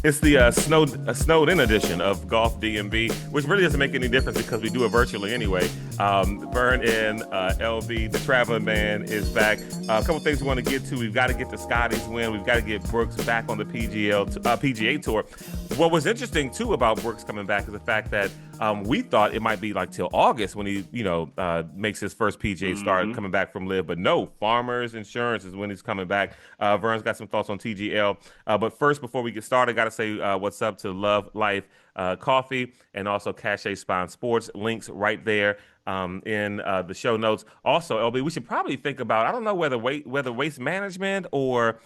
It's the snowed in edition of Golf DMB, which really doesn't make any difference because we do it virtually anyway. Vern and LB, the traveling man, is back. A couple things we want to get to. We've got to get to Scottie's win. We've got to get Brooks back on the PGA Tour. What was interesting too about Brooks coming back is the fact that we thought it might be like till August when he, makes his first PGA start coming back from Live. But no, Farmers Insurance is when he's coming back. Vern's got some thoughts on TGL. But first, before we get started, got to say what's up to Love Life Coffee and also Cache Spine Sports. Links right there in the show notes. Also, LB, we should probably think about, I don't know whether waste management or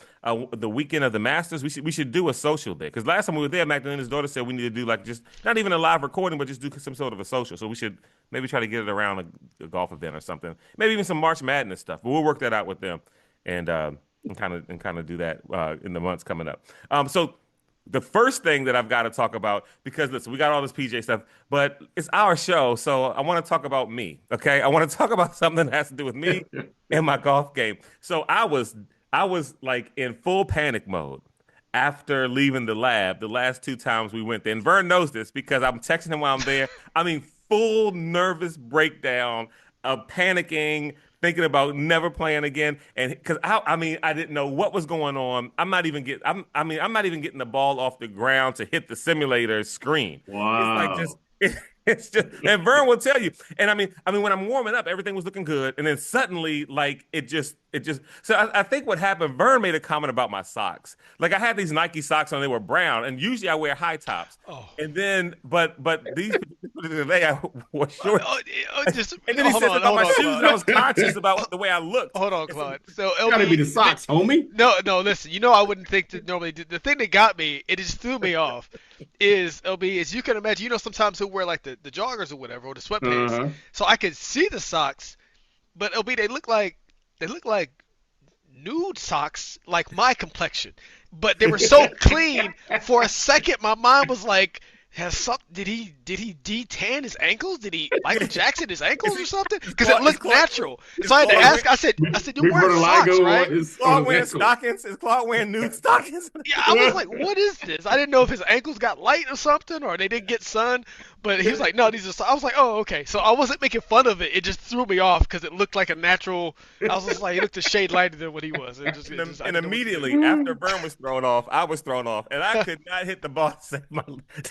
the weekend of the Masters. We should do a social there because last time we were there, Magdalena's daughter said we need to do like just not even a live recording, but just do some sort of a social. So we should maybe try to get it around a golf event or something. Maybe even some March Madness stuff. But we'll work that out with them and kind of do that in the months coming up. So the first thing that I've got to talk about, because listen, we got all this PJ stuff, but it's our show, so I want to talk about me. Okay, I want to talk about something that has to do with me and my golf game. So I was like in full panic mode after leaving the lab the last two times we went there. And Vern knows this because I'm texting him while I'm there. I mean, full nervous breakdown of panicking, thinking about never playing again, and because I didn't know what was going on. I'm not even getting the ball off the ground to hit the simulator screen. Wow. It's like it's just, and Vern will tell you. And I mean, when I'm warming up, everything was looking good, and then suddenly, like it just. So I think what happened. Vern made a comment about my socks. Like I had these Nike socks on, they were brown, and usually I wear high tops. Oh. And then, but these today I wore short. Just And then he hold says on, about hold my on, shoes, Claude. and I was conscious about the way I looked. Hold on, Claude. So Gotta be the LB, socks, homie. no. Listen, I wouldn't think to normally do. The thing that got me, it just threw me off, is LB. As you can imagine, sometimes he'll wear like the joggers or whatever, or the sweatpants. Uh-huh. So I could see the socks, but LB, they look like nude socks, like my complexion. But they were so clean. For a second, my mind was like, did he detan his ankles? Did he Michael Jackson his ankles or something? Because it looked natural. So I had to ask. I said, you're wearing socks, right? Is Claude wearing stockings? Is Claude wearing nude stockings? Yeah, I was like, what is this? I didn't know if his ankles got light or something, or they didn't get sun. But he was like, no, these are. I was like, oh, okay. So I wasn't making fun of it. It just threw me off because it looked like a natural. I was just like, he looked a shade lighter than what he was. And immediately after Vern was thrown off, I was thrown off, and I could not hit the ball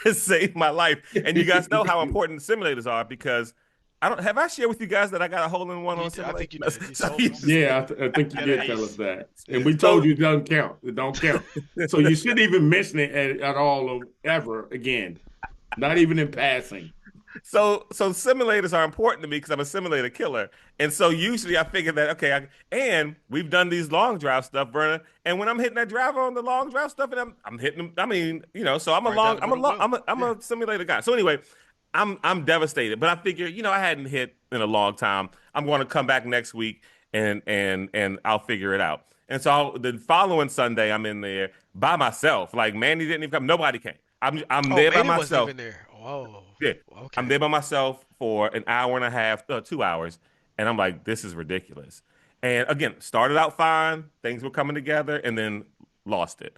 to save my life. And you guys know how important simulators are because have I shared with you guys that I got a hole in one on simulator? I think you did. Yeah, I think you did tell us that. And we told you it doesn't count. It don't count. So you shouldn't even mention it at all ever again. Not even in passing. So simulators are important to me because I'm a simulator killer. And so usually I figure that, okay, and we've done these long drive stuff, Vernon. And when I'm hitting that driver on the long drive stuff, and I'm hitting them, I mean, so I'm a simulator guy. So anyway, I'm devastated. But I figure, I hadn't hit in a long time. I'm going to come back next week and I'll figure it out. And so the following Sunday, I'm in there by myself. Like Mandy didn't even come. Nobody came. I'm there by myself. Wasn't even there. Whoa. Yeah. Okay. I'm there by myself for an hour and a half, 2 hours. And I'm like, this is ridiculous. And again, started out fine. Things were coming together and then lost it.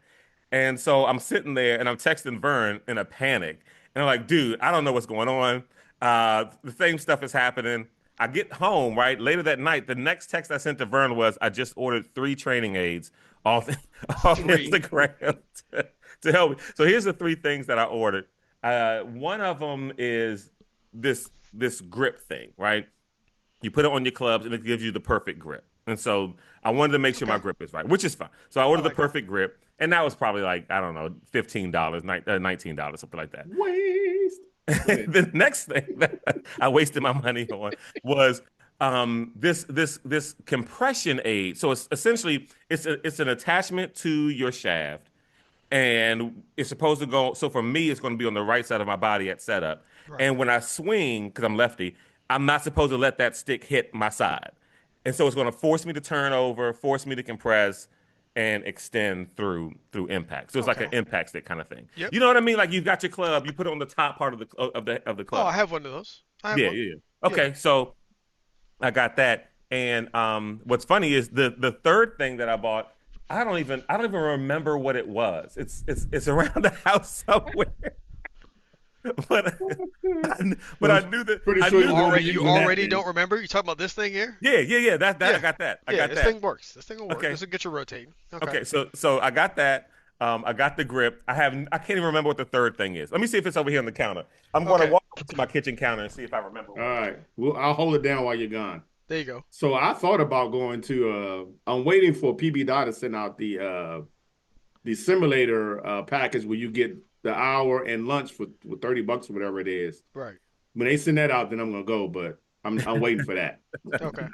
And so I'm sitting there and I'm texting Vern in a panic. And I'm like, dude, I don't know what's going on. The same stuff is happening. I get home, right? Later that night, the next text I sent to Vern was, I just ordered 3 training aids off Instagram to help me. So here's the 3 things that I ordered. One of them is this grip thing, right? You put it on your clubs and it gives you the perfect grip. And so I wanted to make sure my grip is right, which is fine. So I ordered the perfect grip, and that was probably like, I don't know, $15, $19, something like that. Waste. The next thing that I wasted my money on was this compression aid. So it's essentially it's an attachment to your shaft, and it's supposed to go. So for me, it's going to be on the right side of my body at setup. Right. And when I swing, because I'm lefty, I'm not supposed to let that stick hit my side. And so it's going to force me to turn over, force me to compress, and extend through impact. So it's like an impact stick kind of thing. Yep. You know what I mean? Like you've got your club, you put it on the top part of the club. Oh, I have one of those. Yeah. Okay, so I got that. And what's funny is the third thing that I bought I don't even remember what it was. It's around the house somewhere. But but I knew that Pretty I sure knew you're that. going to be You using that already then. don't remember? You talking about this thing here? Yeah. That Yeah. I got that. I Yeah, got this that. thing works. This thing will work. Okay. This will get you rotating. Okay. Okay. So I got that. I got the grip. I can't even remember what the third thing is. Let me see if it's over here on the counter. I'm going to Okay. walk over to my kitchen counter and see if I remember All what it is. right. Well, I'll hold it down while you're gone. There you go. So I thought about going to. I'm waiting for PB to send out the simulator package where you get the hour and lunch for $30 or whatever it is. Right. When they send that out, then I'm gonna go. But I'm waiting for that. Okay.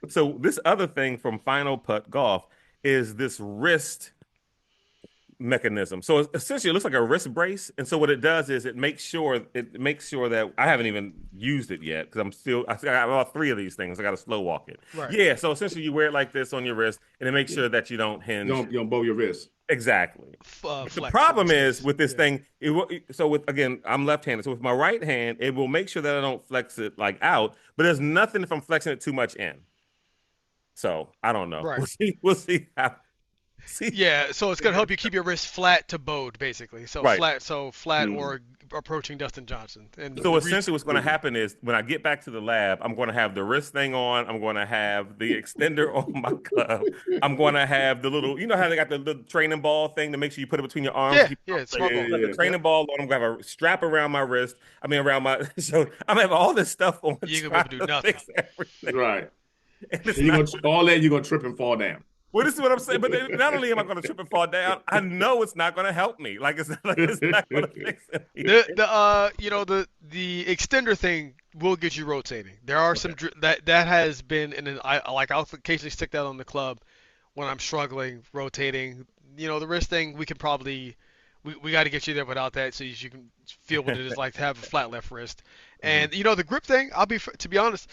So this other thing from Final Putt Golf is this wrist mechanism. So essentially, it looks like a wrist brace, and so what it does is it makes sure that I haven't even used it yet because I got about three of these things. I got to slow walk it. Right. Yeah. So essentially, you wear it like this on your wrist, and it makes sure that you don't hinge. You don't bow your wrist. Exactly. The Flex problem in is case. with this Yeah. thing. So with again, I'm left-handed. So with my right hand, it will make sure that I don't flex it like out, but there's nothing if I'm flexing it too much in. So I don't know. Right. We'll see. We'll see how. See. Yeah, so it's gonna help you keep your wrist flat to bowed, basically. So Right. flat or approaching Dustin Johnson. And So essentially, what's going to happen is when I get back to the lab, I'm going to have the wrist thing on. I'm going to have the extender on my glove. I'm going to have the little, you know how they got the little training ball thing to make sure you put it between your arms. yeah, it's smart ball. The training ball on. I'm going to have a strap around my wrist. I mean, around my. So I'm going to have all this stuff on. You ain't gonna be able to do nothing. Fix everything. Right. And it's And not, all that you're gonna trip and fall down. well, this is what I'm saying. But then not only am I going to trip and fall down, I know it's not going to help me. Like it's not going to fix it. The extender thing will get you rotating. There are some that has been I'll occasionally stick that on the club when I'm struggling rotating. The wrist thing we can probably we got to get you there without that so you can feel what it is like to have a flat left wrist. And the grip thing, to be honest,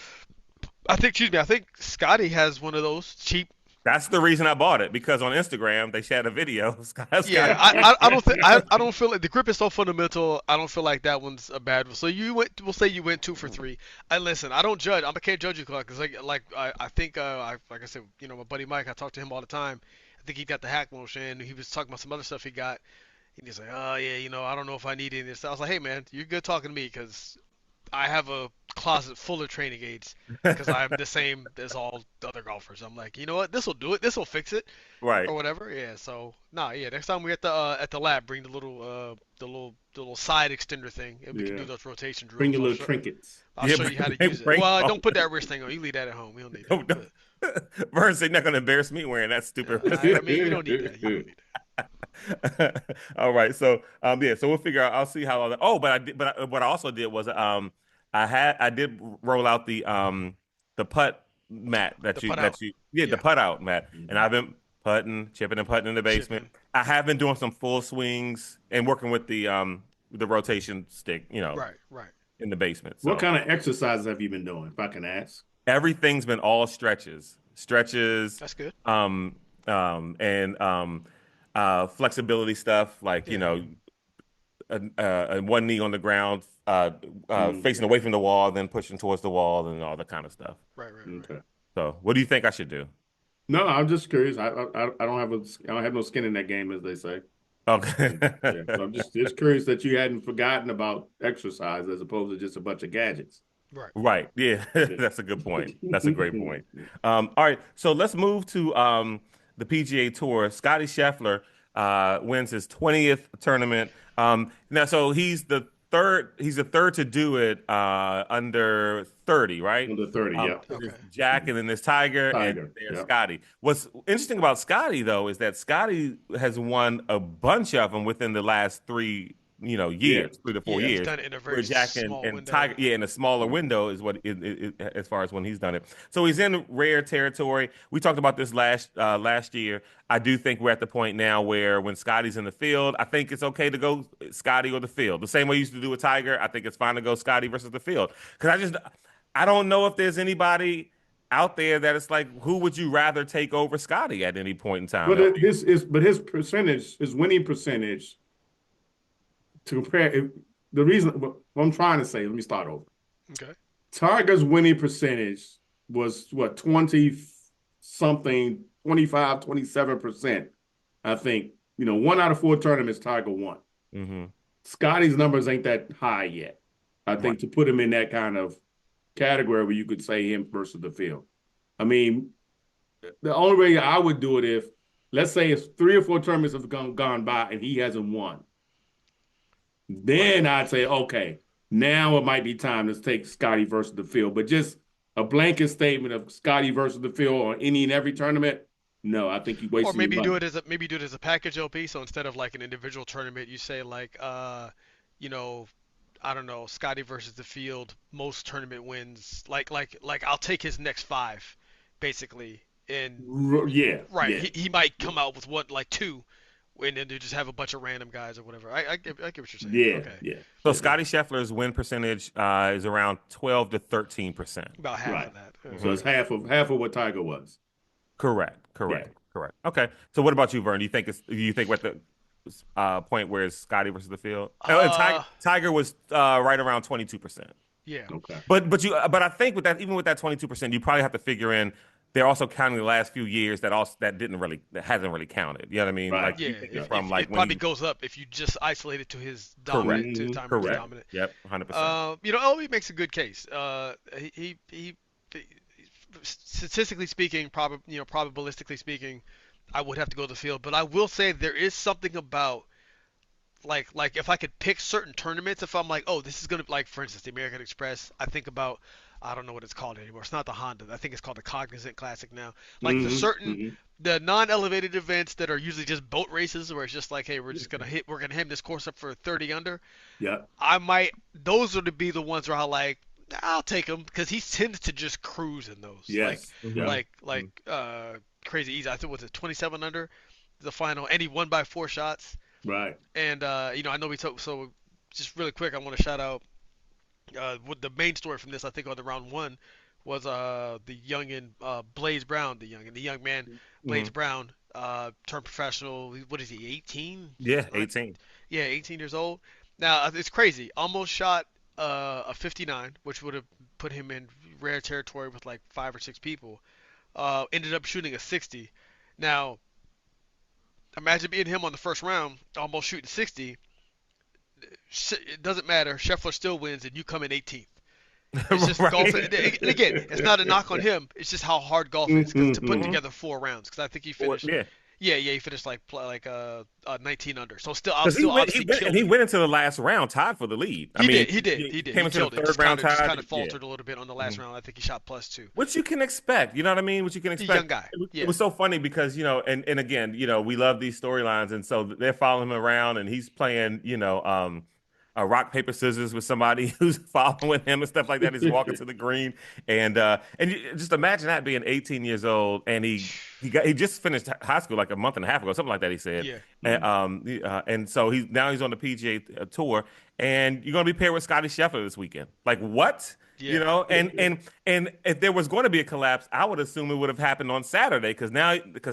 I think Scottie has one of those cheap. That's the reason I bought it because on Instagram they shared a video. Yeah, I don't feel like the grip is so fundamental. I don't feel like that one's a bad one. So we'll say you went 2 for 3. Listen, I don't judge. I can't judge you because I think like I said, my buddy Mike, I talk to him all the time. I think he got the hack motion. He was talking about some other stuff he got. And he's like, oh yeah, I don't know if I need any of this. I was like, hey man, you're good talking to me because I have a closet full of training aids because I'm the same as all the other golfers. I'm like, you know what? This will do it. This will fix it, Right. or whatever. Yeah. So next time we're at the lab, bring the little side extender thing, and we can do those rotation drills. Bring your little trinkets. I'll show you how to use it. Well, don't put that wrist thing on. You leave that at home. We don't need that. Vern said, not going to embarrass me wearing that stupid wrist. I mean, you don't need that. You don't need that. All right. So so we'll figure out. I'll see how all that. Oh, what I also did was I did roll out the putt mat the putt out mat, and I've been chipping and putting in the basement. I have been doing some full swings and working with the rotation stick, Right. in the basement. So What kind of exercises have you been doing, if I can ask? everything's been all stretches. That's good. And flexibility stuff like one knee on the ground, facing away from the wall, then pushing towards the wall, and all that kind of stuff. Right. Okay. So, what do you think I should do? No, I'm just curious. I don't have no skin in that game, as they say. Okay. So I'm just curious that you hadn't forgotten about exercise as opposed to just a bunch of gadgets. Right. Yeah, that's a good point. That's a great point. All right, so let's move to the PGA Tour. Scottie Scheffler wins his 20th tournament. Now, so he's the third. He's the third to do it under 30, right? Under 30, yeah. Okay. Jack, and then there's Tiger, and there's Scottie. What's interesting about Scottie, though, is that Scottie has won a bunch of them within the last 3 years, 3 to 4 years. He's done it in a very Jack small and window. Tiger, in a smaller window is what as far as when he's done it. So he's in rare territory. We talked about this last year. I do think we're at the point now where when Scottie's in the field, I think it's okay to go Scottie or the field. The same way you used to do with Tiger, I think it's fine to go Scottie versus the field. Because I don't know if there's anybody out there that it's like, who would you rather take over Scottie at any point in time? But his percentage, his winning percentage, to compare, the reason what I'm trying to say, let me start over. Okay. Tiger's winning percentage was what, 24%, something, 25, 27%. I think, 1 out of 4 tournaments, Tiger won. Mm-hmm. Scottie's numbers ain't that high yet. I think to put him in that kind of category where you could say him versus the field. I mean, the only way I would do it if, let's say, if 3 or 4 tournaments have gone by and he hasn't won, then I'd say, okay, now it might be time to take Scottie versus the field. But just a blanket statement of Scottie versus the field on any and every tournament, no, I think you're Or wasting maybe your do money. it as a package LP. So instead of like an individual tournament, you say like you know, I don't know, Scotty versus the field, most tournament wins. Like I'll take his next 5, basically. And Yeah, right, yeah, he might come out with what like 2, and then they just have a bunch of random guys or whatever. I get what you're saying. yeah, Okay, yeah, So yeah. Scottie Scheffler's win percentage is around 12 to 13%. about half Right. of that. So it's half of what Tiger was. Correct. Yeah. Okay. So what about you, Vern? Do you think we're at the point where it's Scottie versus the field? And Uh, Tiger was right around 22%. yeah. Okay. But I think with that, even with that 22%, you probably have to figure in they're also counting the last few years that hasn't really counted. You know what I mean? Right. Like Yeah, you take it if, from if like it when probably he goes up if you just isolate it to his correct, dominant to Mhm. time when he was correct. dominant. Yep, 100%. LB makes a good case. He statistically speaking, probabilistically speaking, I would have to go to the field. But I will say there is something about like if I could pick certain tournaments, if I'm like, oh, this is gonna like for instance the American Express, I think about I don't know what it's called anymore. It's not the Honda. I think it's called the Cognizant Classic now. Like Hmm. the non-elevated events that are usually just boat races where it's just like, hey, we're gonna hit this course up for 30 under. Yeah. Those are to be the ones where I'll take him because he tends to just cruise in those. Yes. Yeah. Crazy easy. I think was it 27 under the final, and he won by 4 shots. Right. And I know we took so just really quick. I want to shout out what the main story from this. I think on the round 1 was the youngin Blaze Brown, the young man Blaze Mhm. Brown turned professional. What is he? 18? Yeah, 18. Yeah, 18 years old. Now it's crazy. Almost shot a 59, which would have put him in rare territory with like 5 or 6 people. Ended up shooting a 60. Now imagine being him on the first round, almost shooting 60. It doesn't matter. Scheffler still wins, and you come in 18th. It's just golf. Right. And again, it's not a knock on him. It's just how hard golf is because to put Mhm. together 4 rounds. Because I think he Or- finished. yeah. Yeah, he finished like 19 under. So I'll Because he still went, obviously killed he it. went into the last round tied for the lead. I mean, He did. he He did. came He into the killed it. third round Just tied. kind of Yeah. faltered a little bit on the last round. I think he shot +2. Which you can expect, you know what I mean? Which you can He's a young expect. guy. It Yeah. was so funny because and again, we love these storylines, and so they're following him around, and he's playing, rock paper scissors with somebody who's following him and stuff like that. He's walking to the green, and just imagine that being 18 years old, and he just finished high school like a month and a half ago, something like that. He said, Yeah. and so he's on the PGA tour, and you're gonna be paired with Scottie Scheffler this weekend. Like what? Yeah. And if there was going to be a collapse, I would assume it would have happened on Saturday because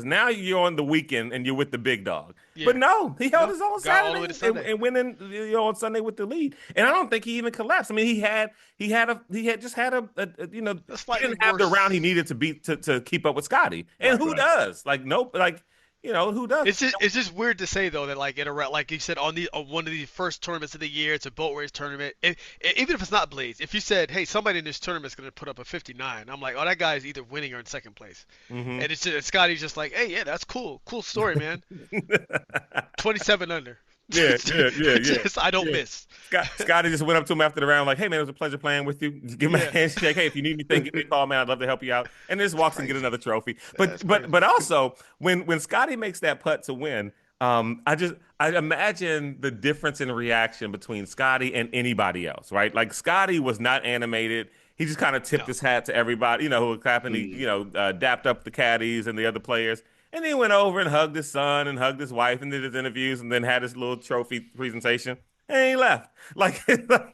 now you're on the weekend and you're with the big dog. Yeah. But no, he held No, his own got all the way Saturday to Sunday. and went in on Sunday with the lead. And I don't think he even collapsed. I mean, he had just had A he slightly didn't have the worse. round he needed to beat to keep up with Scotty. And Right. who does? Like nope. Like who does? It's just weird to say though that like like you said on one of the first tournaments of the year, it's a boat race tournament. Even if it's not Blaze, if you said, hey, somebody in this tournament is going to put up a 59, I'm like, oh, that guy's either winning or in second place. Mhm. And Scotty's just like, hey, yeah, that's cool story, man. 27 under. Yeah. I don't Yeah. miss. Scotty just went up to him after the round, like, "Hey man, it was a pleasure playing with you. Just give him a Yeah. handshake. Hey, if you need anything, give me a call, man. I'd love to help you out." And just walks and get crazy. another trophy. That's But crazy. but also when Scotty makes that putt to win, I imagine the difference in reaction between Scotty and anybody else, right? Like Scotty was not animated. He just kind of tipped No. his hat to everybody, who was clapping. He, dapped up the caddies and the other players. And then he went over and hugged his son and hugged his wife and did his interviews and then had his little trophy presentation and he left. Like,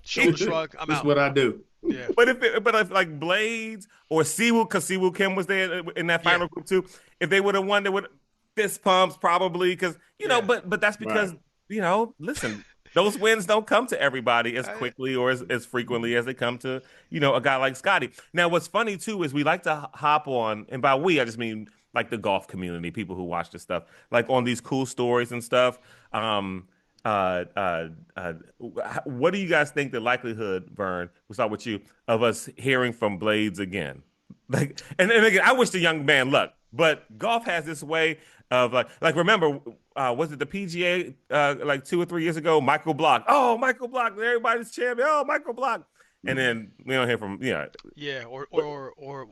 Shoulder shrug. I'm This is out. what I do. Yeah. but if like Blades or Siwoo, because Siwoo Kim was there in that final group too, if they would have won, they would fist pumps probably because Yeah. But that's because Right. listen, those wins don't come to everybody as quickly or as frequently as they come to, a guy like Scottie. Now, what's funny too is we like to hop on, and by we, I just mean like the golf community, people who watch this stuff, like on these cool stories and stuff. Um, uh, uh, uh, what do you guys think the likelihood, Vern, we'll start with you, of us hearing from Blades again? Like, and again, I wish the young man luck, but golf has this way of like remember, was it the PGA like 2 or 3 years ago? Michael Block. Oh, Michael Block, everybody's champion. Oh, Michael Block. And then we don't hear from Yeah, or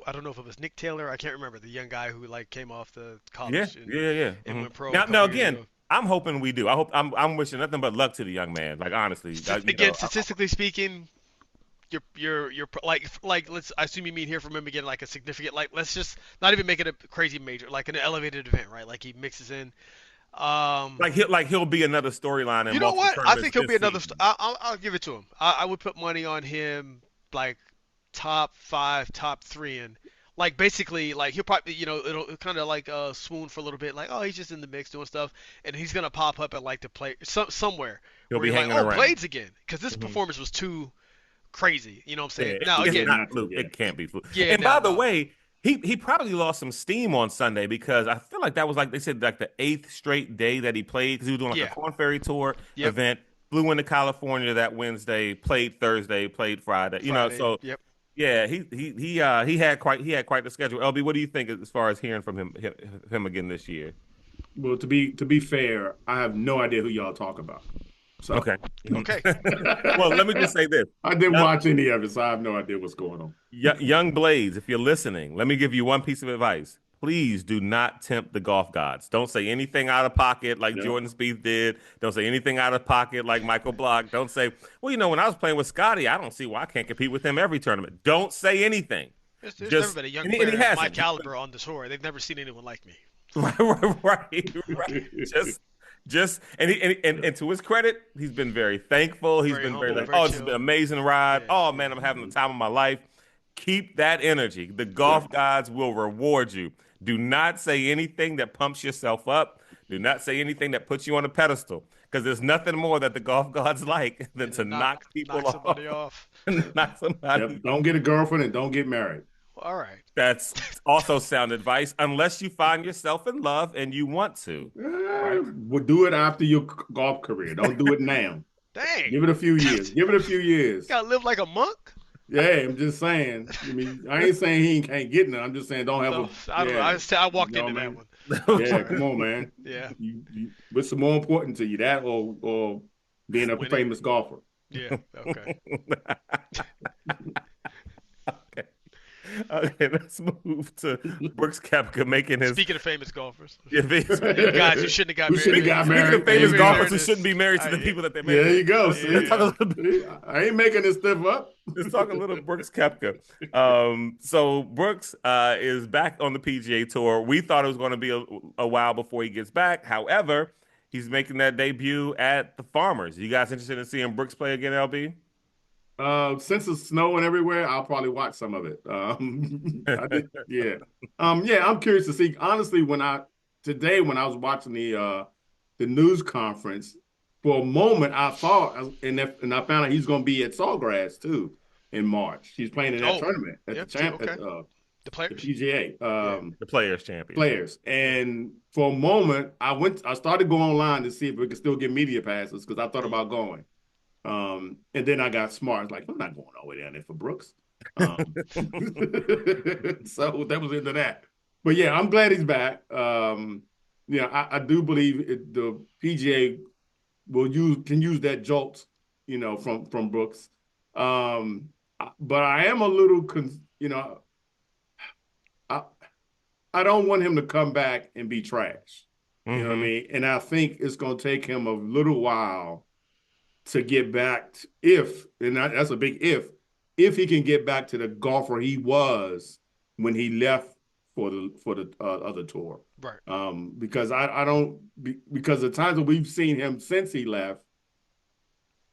I don't know if it was Nick Taylor. I can't remember the young guy who like came off the yeah, college and, yeah, yeah. and went pro a Now couple years again, ago. I'm hoping we do. I'm wishing nothing but luck to the young man. Like honestly, Again, statistically speaking, you're like let's I assume you mean hear from him again like a significant like let's just not even make it a crazy major like an elevated event, right? Like he mixes in. He'll be another storyline in You know multiple what? I tournaments think he'll be this another. season. I'll give it to him. I would put money on him like top 5, top 3, and like basically like he'll probably it'll kind of like swoon for a little bit like oh he's just in the mix doing stuff and he's gonna pop up at like the play somewhere He'll where be you're like hanging oh around. Blades again because this Mhm. performance was too crazy. You know what I'm saying? Yeah, Now it's again, not fluke. Yeah. It can't be fluke. yeah, And now by the no, way, he probably lost some steam on Sunday because I feel like that was like they said like the eighth straight day that he played because he was doing like a yeah, Corn Ferry Tour yep, event. Flew into California that Wednesday, played Thursday, played Friday. Friday, So yep. yeah, he had quite the schedule. LB, what do you think as far as hearing from him again this year? Well, to be fair, I have no idea who y'all talk about. So Okay. Okay, Well, let me just say this. I didn't watch any of it, so I have no idea what's going on. Young Blades, if you're listening, let me give you one piece of advice. Please do not tempt the golf gods. Don't say anything out of pocket like Yeah. Jordan Spieth did. Don't say anything out of pocket like Michael Block. Don't say, well, when I was playing with Scottie, I don't see why I can't compete with him every tournament. Don't say anything. there's never Just been a young and he player of my hasn't. caliber on the tour. They've never seen anyone like me. Right. And to his credit, he's been very thankful. He's Very been very humble, like, very oh, this has chill. been an amazing ride. Yeah, Oh yeah, man, I'm having the time of my life. Keep that energy. The golf gods will reward you. Do not say anything that pumps yourself up. Do not say anything that puts you on a pedestal because there's nothing more that the golf gods like than and to then knock knock people knock off. somebody off. Knock somebody. Yep. Don't get a girlfriend and don't get married. All right. That's also sound advice unless you find yourself in love and you want to. Right. We'll do it after your golf career. Don't do it now. Dang. Give it a few years. Give it a few years. Gotta live like a monk. Yeah, I'm just saying. I mean, I ain't saying he can't get none. I'm just saying don't have So, a. I don't know. I walked You know into what I that mean? one. Yeah, come on, man. Yeah. What's more important to you, that or being a Winning. famous golfer? Yeah. Okay. Okay, let's move to Brooks Koepka making his. Speaking of famous golfers, Yeah, guys, you shouldn't have got Who married. shouldn't have got Speaking married? of famous There golfers it who is. shouldn't be married to the Yeah. people that they There married. you go. Yeah, See, yeah, Let's talk a little, I ain't making this stuff up. let's talk a little Brooks Koepka. So Brooks is back on the PGA Tour. We thought it was going to be a while before he gets back. However, he's making that debut at the Farmers. You guys interested in seeing Brooks play again, LB? Since it's snowing everywhere, I'll probably watch some of it. Yeah. Yeah, I'm curious to see. Honestly, when I was watching the news conference, for a moment I thought, and I found out he's going to be at Sawgrass too in March. He's playing in that tournament at Yep, the champ okay. at The the players. PGA. The Players Champion. Players. And for a moment, I started going online to see if we could still get media passes because I thought about going. And then I got smart. I was like, I'm not going all the way down there for Brooks. So that was into that. But yeah, I'm glad he's back. I do believe the PGA can use that jolt, from Brooks. But I am a little, I don't want him to come back and be trash. You know what I mean? And I think it's going to take him a little while to get back that's a big if he can get back to the golfer he was when he left for the other tour. Right. Because because the times that we've seen him since he left,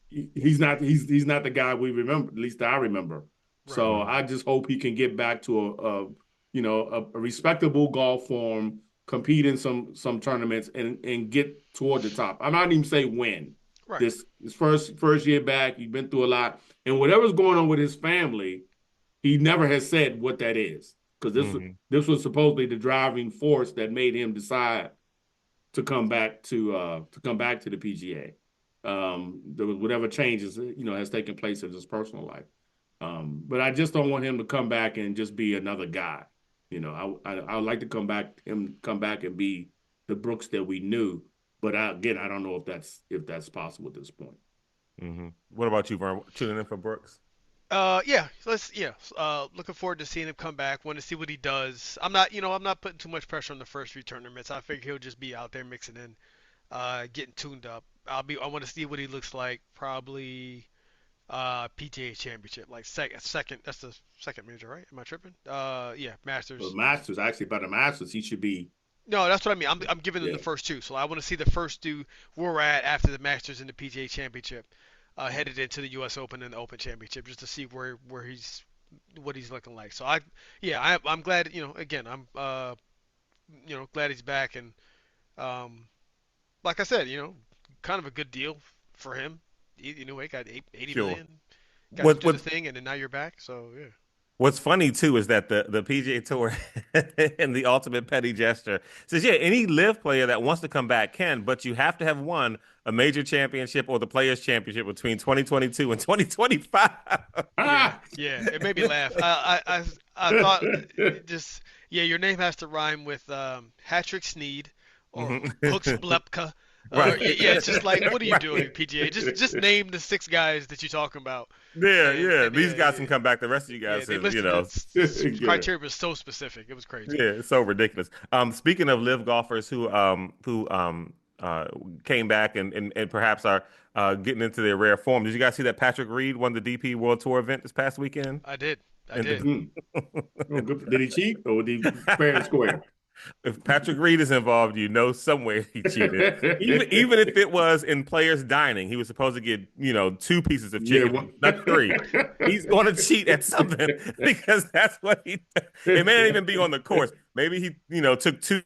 he's not the guy we remember, at least I remember. Right. So I just hope he can get back to a respectable golf form, compete in some tournaments and get toward the top. I'm not even say win. Right. His first year back, he's been through a lot, and whatever's going on with his family, he never has said what that is because Mm-hmm. this was supposedly the driving force that made him decide to come back to the PGA. There was whatever changes has taken place in his personal life. But I just don't want him to come back and just be another guy. I would like to come back and be the Brooks that we knew. But again, I don't know if that's possible at this point. Mm-hmm. What about you, Vern? Tuning in for Brooks? Looking forward to seeing him come back. Want to see what he does. I'm not putting too much pressure on the first few tournaments. I figure he'll just be out there mixing in, getting tuned up. I want to see what he looks like. Probably PGA Championship, like second. That's the second major, right? Am I tripping? Yeah, But Masters. Masters, actually, by the Masters, he should be. No, that's what I mean. I'm giving them Yeah. the first two, so I want to see the first two where we're at after the Masters and the PGA Championship, headed into the U.S. Open and the Open Championship, just to see where he's what he's looking like. So I'm glad. Again, I'm glad he's back, and um, like I said, kind of a good deal for him. Anyway, got 80 Sure. million, got to What do the what thing, and then now you're back. So yeah. What's funny too is that the PGA Tour and the ultimate petty gesture says, yeah, any live player that wants to come back can, but you have to have won a major championship or the Players Championship between 2022 and 2025. Yeah, Ah. yeah, it made me laugh. I thought just yeah, your name has to rhyme with Patrick Sneed or Mhm. Hooks Blepka. Right. Yeah, it's just like, what are you doing, Right. PGA? Just name the six guys that you're talking about, Yeah, and yeah. These yeah, guys yeah, can come back. The rest of you yeah. guys They is, listed the Yeah. criteria was so specific. It was crazy. yeah, it's so ridiculous. Speaking of live golfers who came back and perhaps are getting into their rare form. Did you guys see that Patrick Reed won the DP World Tour event this past weekend? I did, I And did. Oh, good. Did he cheat or did he fair and square? if Patrick Reed is involved, you know somewhere he cheated. Even if it was in players dining, he was supposed to get, two pieces of Yeah. chicken, not three. He's going to cheat at something because that's what he. It may not even be on the course. Maybe he, took two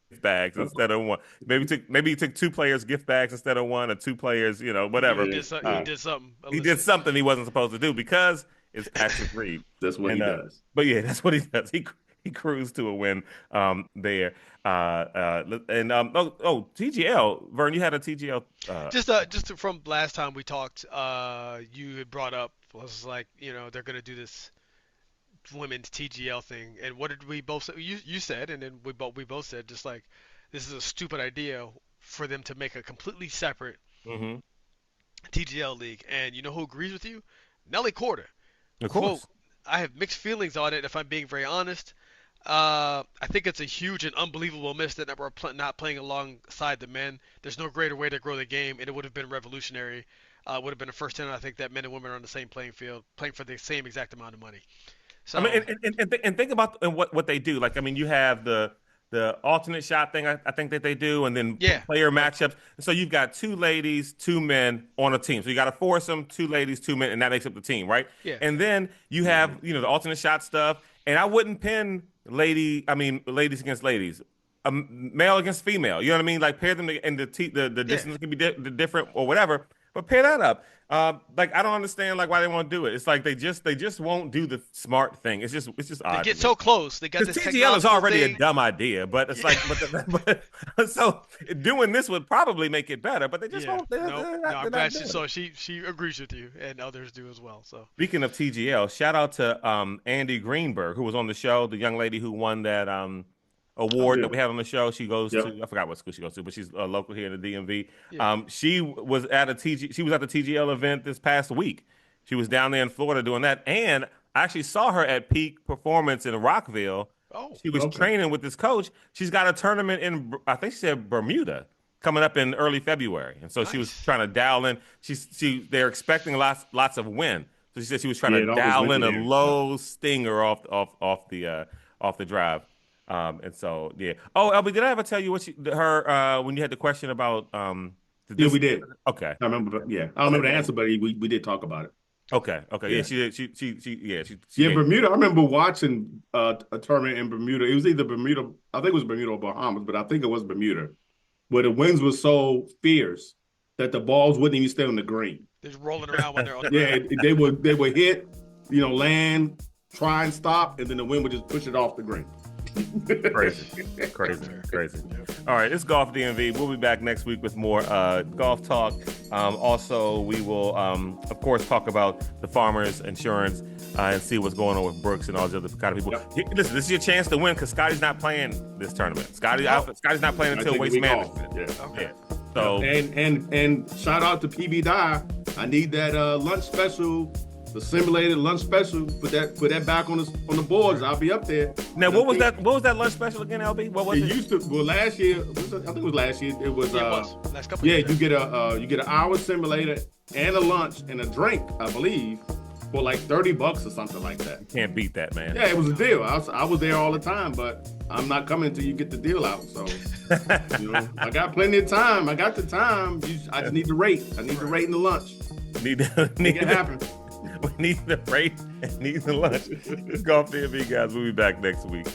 gift bags instead of one. Maybe he took two players gift bags instead of one, or two players, He whatever. did so, he Yeah. did something He did illicit. something he wasn't supposed to do because it's Patrick Reed. That's what he And does. but yeah, that's what he does. He cruised to a win there. And TGL, Vern, you had a TGL Just from last time we talked, you had brought up was like, they're gonna do this women's TGL thing, and what did we both say? You said, and then we both said, just like, this is a stupid idea for them to make a completely separate hmm TGL league. And you know who agrees with you? Nelly Corder. Of Quote, course. I have mixed feelings on it if I'm being very honest. I think it's a huge and unbelievable miss that we're not playing alongside the men. There's no greater way to grow the game, and it would have been revolutionary. Would have been the first time I think that men and women are on the same playing field, playing for the same exact amount of money. I mean, So and think about what they do. Like, I mean, you have the alternate shot thing. I think that they do, and then yeah, player right, matchups. So you've got two ladies, two men on a team. So you got a foursome, two ladies, two men, and that makes up the team, right? yeah, And then you have the alternate shot stuff. And I wouldn't pin ladies against ladies, male against female. You know what I mean? Like pair them, and the yeah. distance can be different or whatever. But pair that up. Like I don't understand like why they won't do it. It's like they just won't do the smart thing. It's just They odd to get me. so close. They got Because this TGL is technological already a thing. dumb idea, but it's Yeah. like, so doing this would probably make it better, but they just Yeah. won't. They're, No, they're no. not, I'm they're not glad she doing so it. she agrees with you, and others do as well. So Speaking of TGL, shout out to Andy Greenberg, who was on the show, the young lady who won that oh award Yeah. that we had on the show. She goes Yep. to I forgot what school she goes to, but she's local here in the DMV. yeah. She was at the TGL event this past week. She was down there in Florida doing that, and I actually saw her at Peak Performance in Rockville. Oh, She was Okay. training with this coach. She's got a tournament in I think she said Bermuda coming up in early February, and so she was nice. trying to dial in. They're expecting lots of wind, so she said she was trying Yeah, to it always dial windy in a there. Yeah. low stinger off the drive. And so yeah. Oh, Elby, did I ever tell you when you had the question about the Yeah, we distance? did. Okay. I remember. Yeah, I don't Okay. remember the answer, but we did talk about it. Okay. Yeah, Yeah. she did. She yeah, she Yeah, gave. Bermuda. I remember watching a tournament in Bermuda. It was either Bermuda. I think it was Bermuda or Bahamas, but I think it was Bermuda where the winds were so fierce that the balls wouldn't even stay on the green. They're just rolling around when they're on the Yeah, ground. they would hit, land, try and stop, and then the wind would just push it off the green. Crazy. All right, it's Golf DMV. We'll be back next week with more golf talk. Also, we will, of course, talk about the Farmers Insurance and see what's going on with Brooks and all the other kind of people. Yep. Listen, this is your chance to win because Scottie's not playing this tournament. Scottie's not playing until Waste Management. Yeah. Okay. So and shout out to PB Dye. I need that lunch special. The simulated lunch special, put that back on the boards. I'll be up there. now, what was that lunch special again, LB? What was it? Used to last year. I think it was last year. It was. Yeah, it was. Last couple Yeah, years. you get an hour simulator and a lunch and a drink, I believe, for like $30 or something like that. Can't beat that, man. Yeah, it was a deal. I was there all the time, but I'm not coming until you get the deal out. So, I got plenty of time. I got the time. I just need the rate. I need the rate and the lunch. Need Make it happen. We need the rate and need the lunch. It's Golf DMV, guys. We'll be back next week.